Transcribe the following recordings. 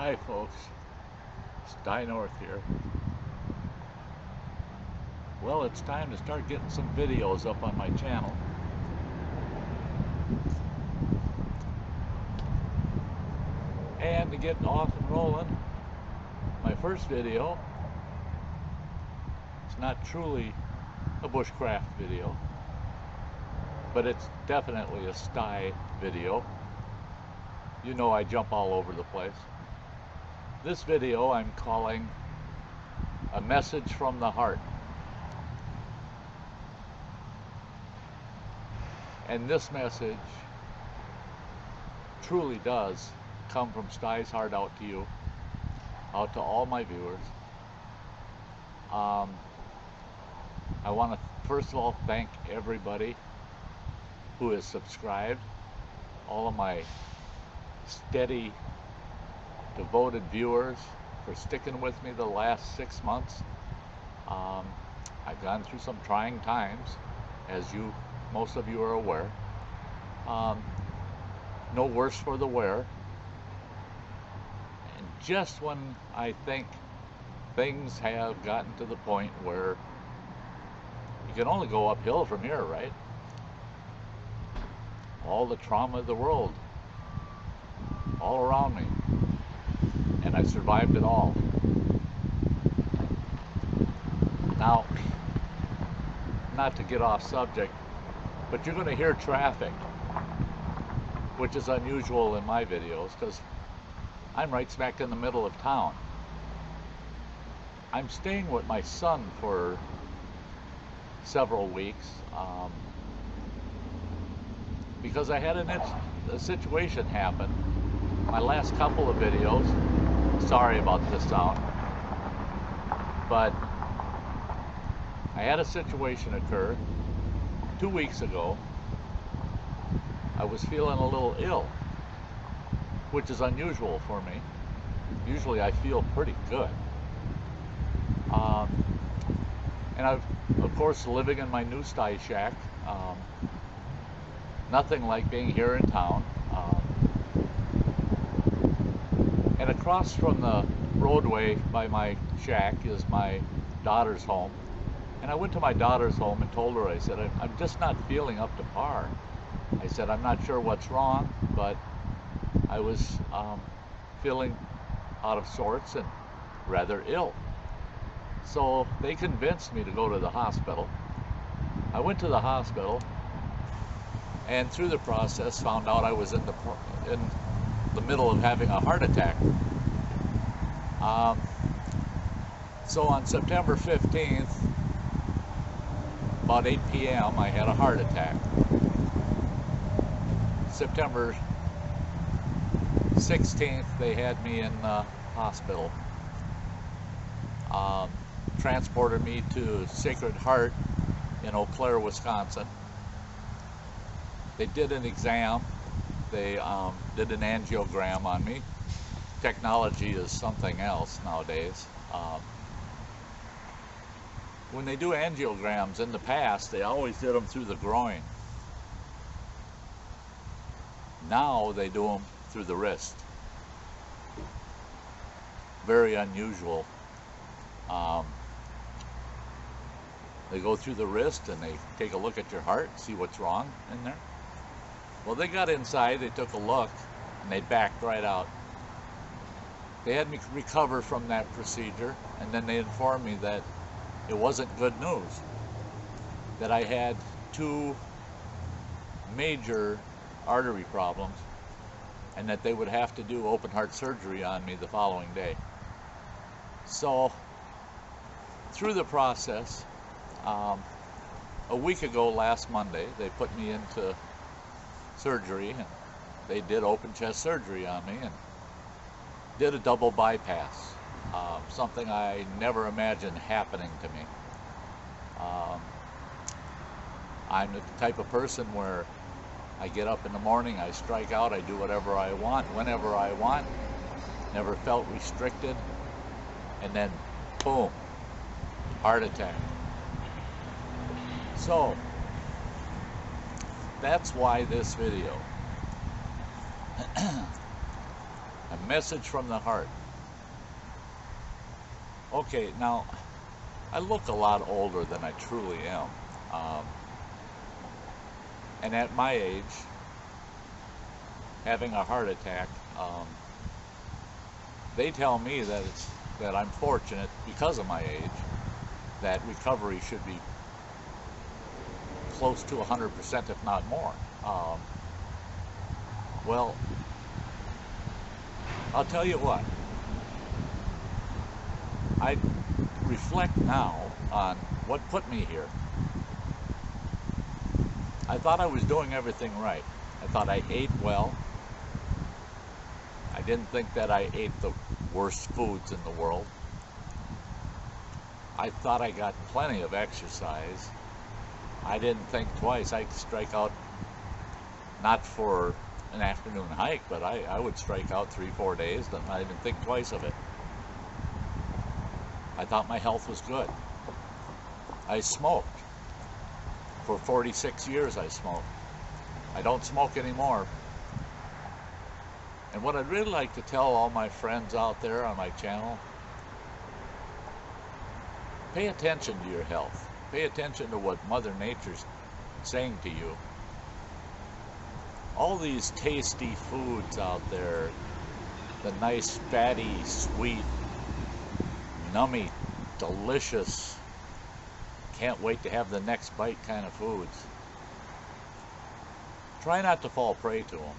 Hi folks, it's Di North here. Well, it's time to start getting some videos up on my channel. And to get off and rolling, my first video, it's not truly a bushcraft video, but it's definitely a sty video. You know I jump all over the place. This video I'm calling A Message from the Heart. And this message truly does come from Sty's heart out to you, out to all my viewers. I want to first of all thank everybody who has subscribed, all of my steady, devoted viewers for sticking with me the last 6 months. I've gone through some trying times, as most of you are aware. No worse for the wear. And just when I think things have gotten to the point where you can only go uphill from here, right? All the trauma of the world all around me, and I survived it all. Now, not to get off subject, but you're going to hear traffic, which is unusual in my videos because I'm right smack in the middle of town. I'm staying with my son for several weeks because I had a situation happen. My last couple of videos, sorry about this sound, but I had a situation occur 2 weeks ago. I was feeling a little ill, which is unusual for me. Usually I feel pretty good. And I've, of course, living in my new sty shack. Nothing like being here in town. And across from the roadway by my shack is my daughter's home. And I went to my daughter's home and told her, I said, I'm just not feeling up to par. I said, I'm not sure what's wrong, but I was feeling out of sorts and rather ill. So they convinced me to go to the hospital. I went to the hospital and through the process found out I was in the middle of having a heart attack. So on September 15th, about 8 p.m., I had a heart attack. September 16th, they had me in the hospital. Transported me to Sacred Heart in Eau Claire, Wisconsin. They did an exam. They did an angiogram on me. Technology is something else nowadays. When they do angiograms in the past, they always did them through the groin. Now they do them through the wrist. Very unusual. They go through the wrist and they take a look at your heart, see what's wrong in there. Well, they got inside, they took a look, and they backed right out. They had me recover from that procedure, and then they informed me that it wasn't good news, that I had 2 major artery problems, and that they would have to do open heart surgery on me the following day. So, through the process, a week ago, last Monday, they put me into surgery, and they did open chest surgery on me and did a double bypass, something I never imagined happening to me. I'm the type of person where I get up in the morning, I strike out, I do whatever I want, whenever I want, never felt restricted, and then boom, heart attack. So, that's why this video. A message from the heart. Okay, now, I look a lot older than I truly am. And at my age, having a heart attack, they tell me that I'm fortunate because of my age, that recovery should be close to 100%, if not more. Well, I'll tell you what. I reflect now on what put me here. I thought I was doing everything right. I thought I ate well. I didn't think that I ate the worst foods in the world. I thought I got plenty of exercise. I didn't think twice. I'd strike out, not for an afternoon hike, but I would strike out 3-4 days and not even think twice of it. I thought my health was good. I smoked. For 46 years I smoked. I don't smoke anymore. And what I'd really like to tell all my friends out there on my channel, pay attention to your health. Pay attention to what Mother Nature's saying to you. All these tasty foods out there, the nice, fatty, sweet, nummy, delicious, can't wait to have the next bite kind of foods. Try not to fall prey to them.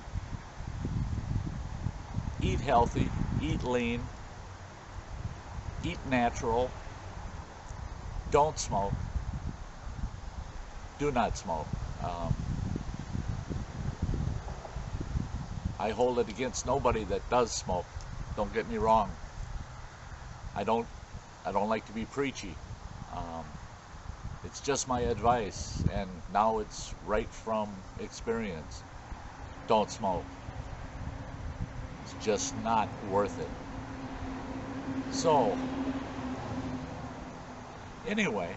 Eat healthy, eat lean, eat natural, don't smoke, do not smoke. I hold it against nobody that does smoke. Don't get me wrong. I don't like to be preachy. It's just my advice, and now it's right from experience. Don't smoke. It's just not worth it. So, anyway,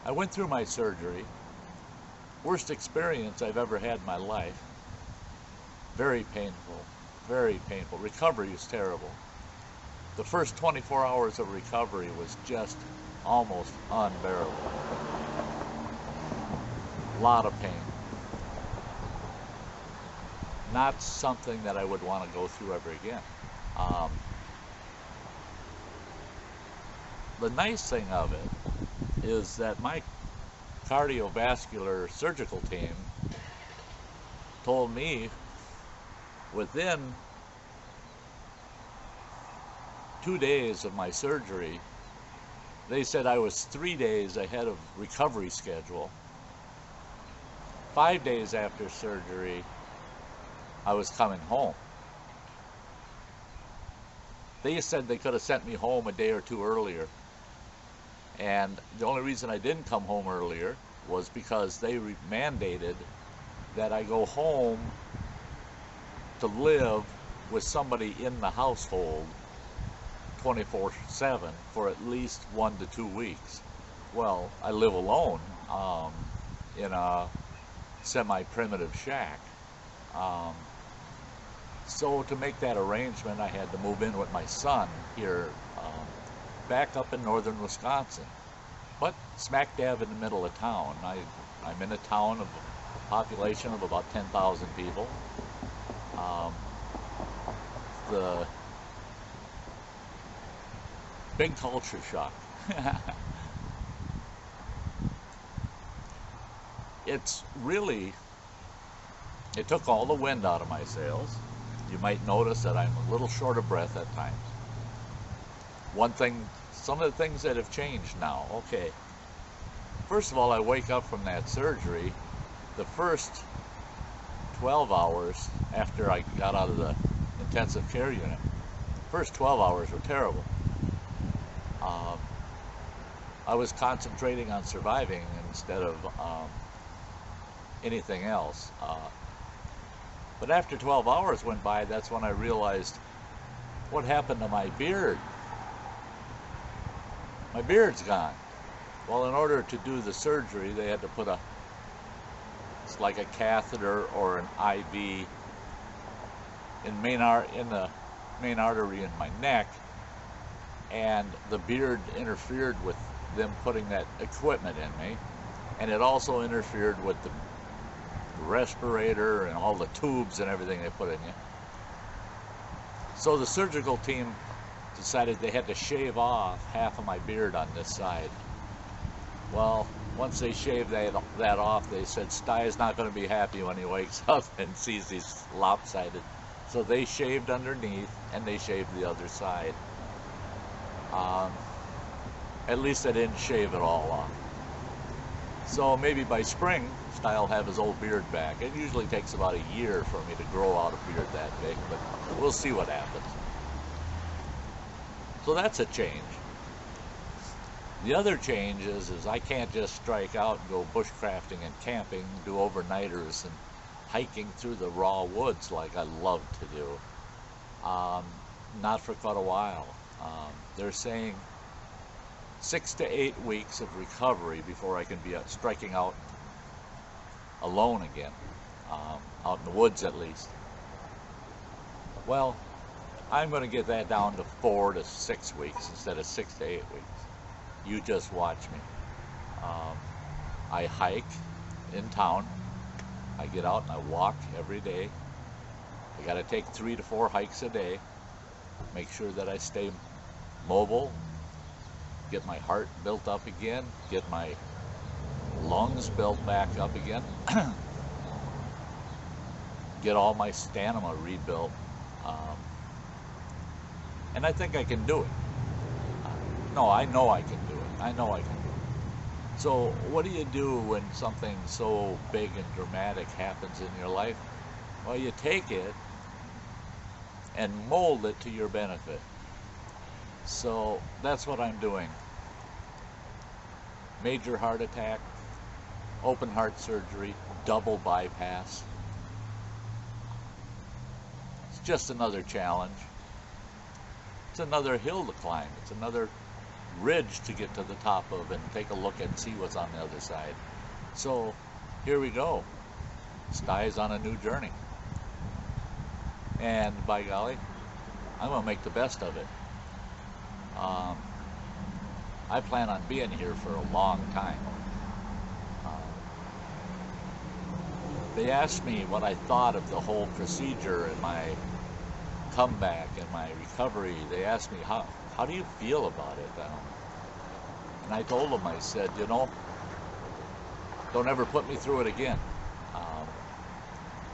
I went through my surgery. Worst experience I've ever had in my life. Very painful, very painful. Recovery is terrible. The first 24 hours of recovery was just almost unbearable. A lot of pain. Not something that I would want to go through ever again. The nice thing of it is that my cardiovascular surgical team told me within 2 days of my surgery, they said I was 3 days ahead of recovery schedule. 5 days after surgery, I was coming home. They said they could have sent me home a day or two earlier. And the only reason I didn't come home earlier was because they mandated that I go home to live with somebody in the household 24/7 for at least 1 to 2 weeks. Well, I live alone in a semi-primitive shack. So to make that arrangement, I had to move in with my son here back up in northern Wisconsin, but smack dab in the middle of town. I'm in a town of a population of about 10,000 people. The big culture shock. It took all the wind out of my sails. You might notice that I'm a little short of breath at times. Some of the things that have changed now. Okay, first of all, I wake up from that surgery. The first 12 hours after I got out of the intensive care unit, first 12 hours were terrible. I was concentrating on surviving instead of anything else. But after 12 hours went by, that's when I realized what happened to my beard. My beard's gone. Well, in order to do the surgery, they had to put it's like a catheter or an IV in the main artery in my neck, and the beard interfered with them putting that equipment in me, and it also interfered with the respirator and all the tubes and everything they put in you. So the surgical team decided they had to shave off half of my beard on this side. Well, once they shaved that off, they said Sty is not going to be happy when he wakes up and sees he's lopsided. So they shaved underneath and they shaved the other side. At least they didn't shave it all off. So maybe by spring, Sty will have his old beard back. It usually takes about a year for me to grow out a beard that big, but we'll see what happens. So that's a change. The other change is I can't just strike out and go bushcrafting and camping, do overnighters and hiking through the raw woods like I love to do. Not for quite a while. They're saying 6 to 8 weeks of recovery before I can be striking out alone again, out in the woods at least. Well, I'm going to get that down to 4 to 6 weeks instead of 6 to 8 weeks. You just watch me. I hike in town. I get out and I walk every day. I got to take 3 to 4 hikes a day. Make sure that I stay mobile, get my heart built up again, get my lungs built back up again, get all my stamina rebuilt. And I think I can do it. No, I know I can do it. I know I can do it. So what do you do when something so big and dramatic happens in your life? Well, you take it and mold it to your benefit. So that's what I'm doing. Major heart attack, open heart surgery, double bypass. It's just another challenge. It's another hill to climb. It's another ridge to get to the top of and take a look and see what's on the other side. So here we go. Sty's on a new journey. And by golly, I'm going to make the best of it. I plan on being here for a long time. They asked me what I thought of the whole procedure and my comeback and my recovery. They asked me, how do you feel about it? And I told them, I said, you know, don't ever put me through it again.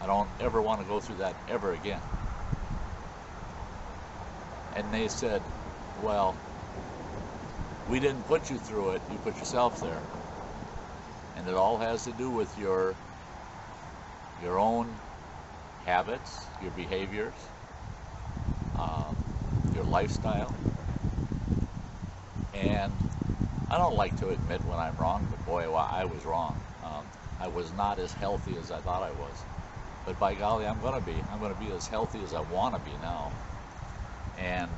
I don't ever want to go through that ever again. And they said, well, we didn't put you through it, you put yourself there. And it all has to do with your own habits, your behaviors, your lifestyle. And I don't like to admit when I'm wrong, but boy, well, I was wrong. I was not as healthy as I thought I was. But by golly, I'm going to be. I'm going to be as healthy as I want to be now. And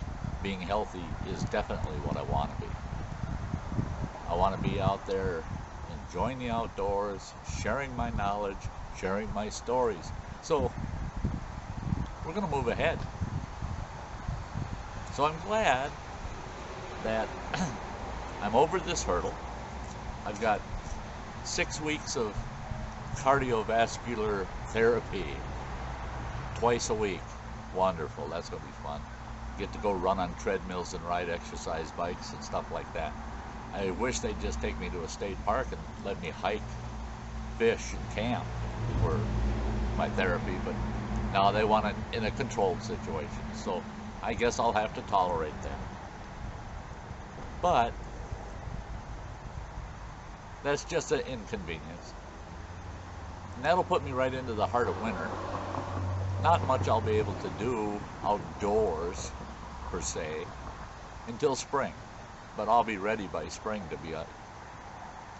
being healthy is definitely what I want to be. I want to be out there enjoying the outdoors, sharing my knowledge, sharing my stories. So we're going to move ahead. So I'm glad that I'm over this hurdle. I've got 6 weeks of cardiovascular therapy twice a week. Wonderful. That's going to be fun. Get to go run on treadmills and ride exercise bikes and stuff like that. I wish they'd just take me to a state park and let me hike, fish, and camp for my therapy, but now they want it in a controlled situation. So I guess I'll have to tolerate that. But that's just an inconvenience. And that'll put me right into the heart of winter. Not much I'll be able to do outdoors, per se, until spring. But I'll be ready by spring to be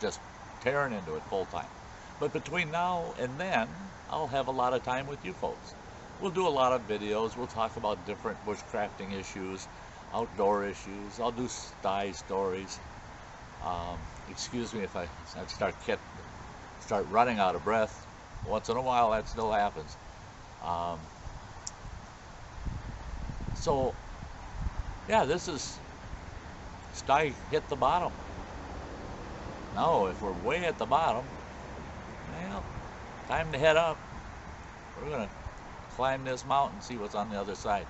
just tearing into it full time. But between now and then, I'll have a lot of time with you folks. We'll do a lot of videos. We'll talk about different bushcrafting issues, outdoor issues. I'll do Sty stories. Excuse me if I start running out of breath. Once in a while, that still happens. So, yeah, this is sty hit the bottom. Now, if we're way at the bottom, well, time to head up. We're going to climb this mountain, see what's on the other side.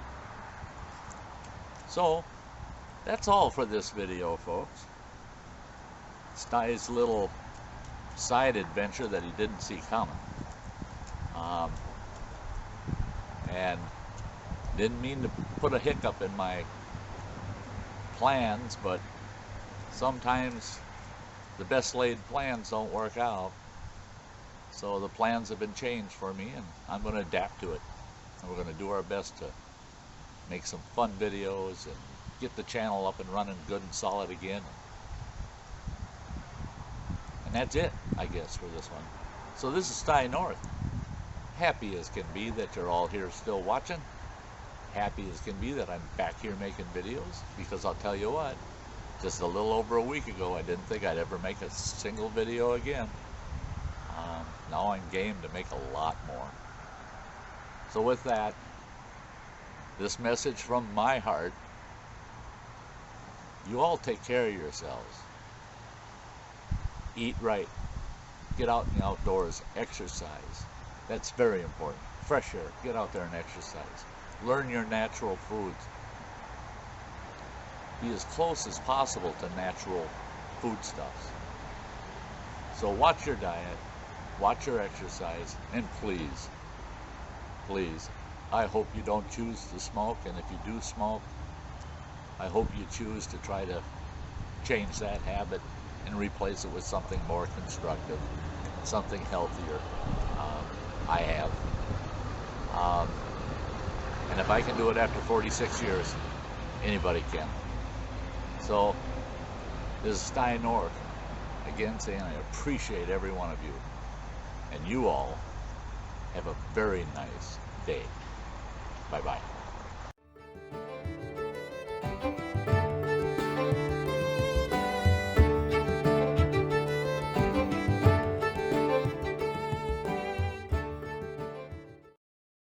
So, that's all for this video, folks. Sty's little side adventure that he didn't see coming. And didn't mean to put a hiccup in my plans, but sometimes the best laid plans don't work out. So the plans have been changed for me, and I'm going to adapt to it. And we're going to do our best to make some fun videos and get the channel up and running good and solid again. And that's it, I guess, for this one. So this is Sty North. Happy as can be that you're all here still watching. Happy as can be that I'm back here making videos, because I'll tell you what, just a little over a week ago I didn't think I'd ever make a single video again. Now I'm game to make a lot more. So with that, this message from my heart: you all take care of yourselves. Eat right. Get out in the outdoors. Exercise. That's very important. Fresh air. Get out there and exercise. Learn your natural foods. Be as close as possible to natural foodstuffs. So watch your diet. Watch your exercise. And please, please, I hope you don't choose to smoke. And if you do smoke, I hope you choose to try to change that habit and replace it with something more constructive, something healthier. I have. And if I can do it after 46 years, anybody can. So, this is Sty North, again saying I appreciate every one of you. And you all have a very nice day. Bye-bye.